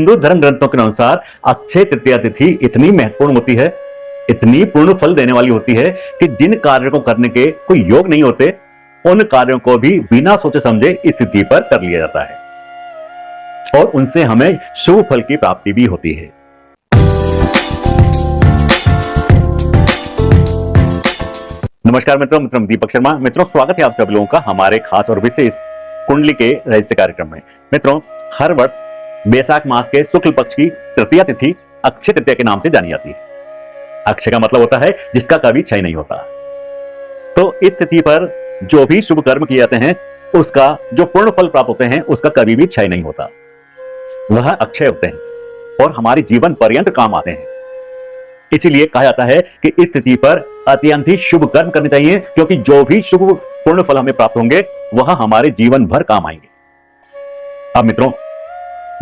हिंदू धर्म ग्रंथों के अनुसार अक्षय तृतीया तिथि इतनी महत्वपूर्ण होती है, इतनी पूर्ण फल देने वाली होती है कि जिन कार्यों को करने के कोई योग नहीं होते, उन कार्यों को भी बिना सोचे समझे इस तिथि पर कर लिया जाता है और उनसे हमें शुभ फल की प्राप्ति भी होती है। नमस्कार मित्रों, दीपक शर्मा। मित्रों, स्वागत है आप सब लोगों का हमारे खास और विशेष कुंडली के रहस्य कार्यक्रम में। मित्रों, हर वर्ष बैसाख मास के शुक्ल पक्ष की तृतीया तिथि अक्षय तृतीया के नाम से जानी जाती है। अक्षय का मतलब होता है जिसका कभी क्षय नहीं होता। तो इस तिथि पर जो भी शुभ कर्म किए जाते हैं, उसका जो पूर्ण फल प्राप्त होते हैं, उसका कभी भी क्षय नहीं होता। वह अक्षय होते हैं और हमारे जीवन पर्यंत काम आते हैं। इसीलिए कहा जाता है कि इस तिथि पर अत्यंत ही शुभ कर्म करने चाहिए, क्योंकि जो भी शुभ पूर्ण फल हमें प्राप्त होंगे वह हमारे जीवन भर काम आएंगे। अब मित्रों,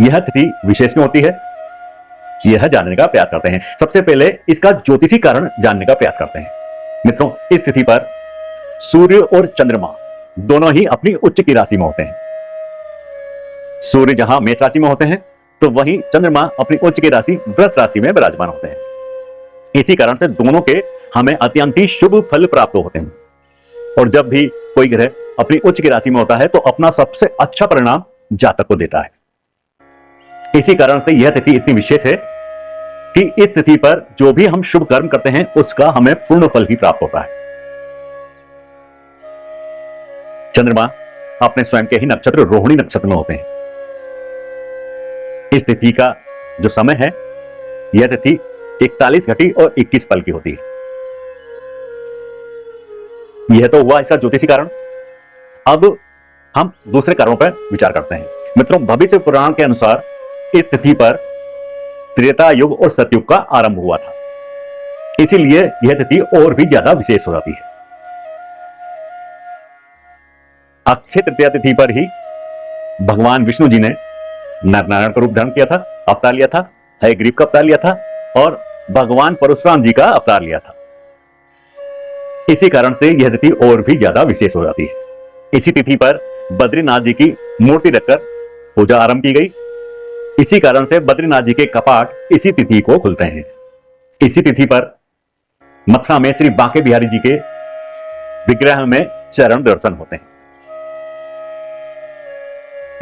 यह तिथि विशेष क्यों होती है, यह जानने का प्रयास करते हैं। सबसे पहले इसका ज्योतिषी कारण जानने का प्रयास करते हैं। मित्रों, इस तिथि पर सूर्य और चंद्रमा दोनों ही अपनी उच्च की राशि में होते हैं। सूर्य जहां मेष राशि में होते हैं, तो वहीं चंद्रमा अपनी उच्च की राशि वृष राशि में विराजमान होते हैं। इसी कारण से दोनों के हमें अत्यंत ही शुभ फल प्राप्त होते हैं। और जब भी कोई ग्रह अपनी उच्च की राशि में होता है, तो अपना सबसे अच्छा परिणाम जातक को देता है। इसी कारण से यह तिथि इतनी विशेष है कि इस तिथि पर जो भी हम शुभ कर्म करते हैं, उसका हमें पूर्ण फल ही प्राप्त होता है। चंद्रमा अपने स्वयं के ही नक्षत्र रोहिणी नक्षत्र में होते हैं। इस तिथि का जो समय है, यह तिथि 41 घटी और 21 पल की होती है। यह तो हुआ इसका ज्योतिषी कारण। अब हम दूसरे कारणों पर विचार करते हैं। मित्रों, भविष्य पुराण के अनुसार इस तिथि पर त्रेता युग और सतयुग का आरंभ हुआ था। इसीलिए यह तिथि और भी ज्यादा विशेष हो जाती है। अक्षय तृतीया तिथि पर ही भगवान विष्णु जी ने नर नारायण का रूप धारण किया था, अवतार लिया था, हयग्रीव का अवतार लिया था और भगवान परशुराम जी का अवतार लिया था। इसी कारण से यह तिथि और भी ज्यादा विशेष हो जाती है। इसी तिथि पर बद्रीनाथ जी की मूर्ति रखकर पूजा आरंभ की गई। इसी कारण से बद्रीनाथ जी के कपाट इसी तिथि को खुलते हैं। इसी तिथि पर मथुरा में श्री बांके बिहारी जी के विग्रह में चरण दर्शन होते हैं।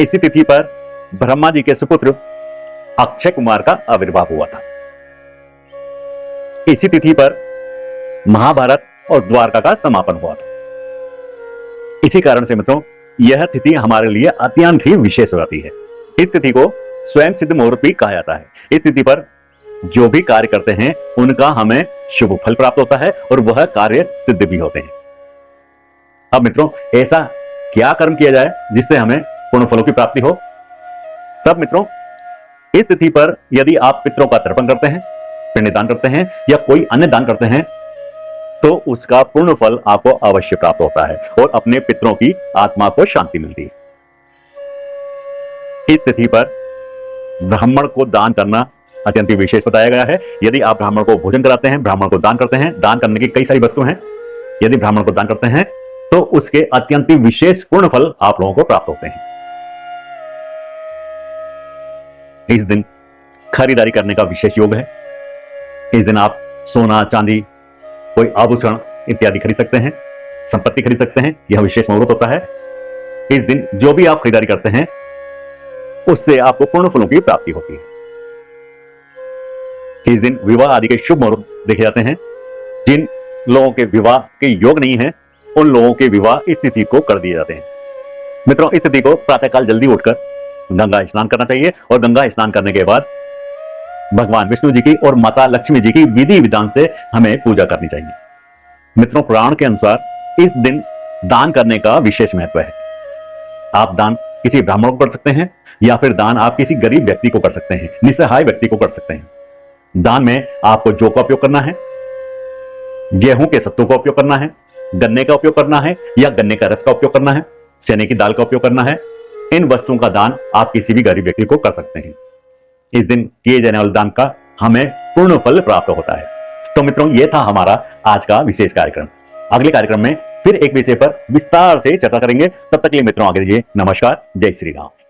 इसी तिथि पर ब्रह्मा जी के सुपुत्र अक्षय कुमार का आविर्भाव हुआ था। इसी तिथि पर महाभारत और द्वारका का समापन हुआ था। इसी कारण से मित्रों, यह तिथि हमारे लिए अत्यंत ही विशेष हो जाती है। इस तिथि को स्वयं सिद्ध मुहूर्त भी कहा जाता है। इस तिथि पर जो भी कार्य करते हैं, उनका हमें शुभ फल प्राप्त होता है और वह कार्य सिद्ध भी होते हैं। अब मित्रों, ऐसा क्या कर्म किया जाए जिससे हमें पूर्ण फलों की प्राप्ति हो? तब मित्रों, इस तिथि पर यदि आप पितरों का तर्पण करते हैं, पिंडदान करते हैं या कोई अन्य दान करते हैं, तो उसका पूर्ण फल आपको अवश्य प्राप्त होता है और अपने पितरों की आत्मा को शांति मिलती है। इस तिथि पर ब्राह्मण को दान करना अत्यंत विशेष बताया गया है। यदि आप ब्राह्मण को भोजन कराते हैं, ब्राह्मण को दान करते हैं, दान करने की कई सारी वस्तु हैं, यदि ब्राह्मण को दान करते हैं तो उसके अत्यंत विशेष पूर्ण फल आप लोगों को प्राप्त होते हैं। इस दिन खरीदारी करने का विशेष योग है। इस दिन आप सोना, चांदी, कोई आभूषण इत्यादि खरीद सकते हैं, संपत्ति खरीद सकते हैं। यह विशेष मुहूर्त होता है। इस दिन जो भी आप खरीदारी करते हैं, उससे आपको पूर्ण फलों की प्राप्ति होती है। इस दिन विवाह आदि के शुभ मुहूर्त देखे जाते हैं। जिन लोगों के विवाह के योग नहीं है, उन लोगों के विवाह इस तिथि को कर दिए जाते हैं। मित्रों, इस तिथि को प्रातःकाल जल्दी उठकर गंगा स्नान करना चाहिए और गंगा स्नान करने के बाद भगवान विष्णु जी की और माता लक्ष्मी जी की विधि विधान से हमें पूजा करनी चाहिए। मित्रों, पुराण के अनुसार इस दिन दान करने का विशेष महत्व है। आप दान किसी ब्राह्मण को कर सकते हैं या फिर दान आप किसी गरीब व्यक्ति को कर सकते हैं, निस्सहाय व्यक्ति को कर सकते हैं। दान में आपको जौ का उपयोग करना है, गेहूं के सत्तू का उपयोग करना है, गन्ने का उपयोग करना है या गन्ने का रस का उपयोग करना है, चने की दाल का उपयोग करना है। इन वस्तुओं का दान आप किसी भी गरीब व्यक्ति को कर सकते हैं। इस दिन किए जाने वाले दान का हमें पूर्ण फल प्राप्त होता है। तो मित्रों, यह था हमारा आज का विशेष कार्यक्रम। अगले कार्यक्रम में फिर एक विषय पर विस्तार से चर्चा करेंगे। तब तक के लिए मित्रों आगे दीजिए नमस्कार। जय श्री राम।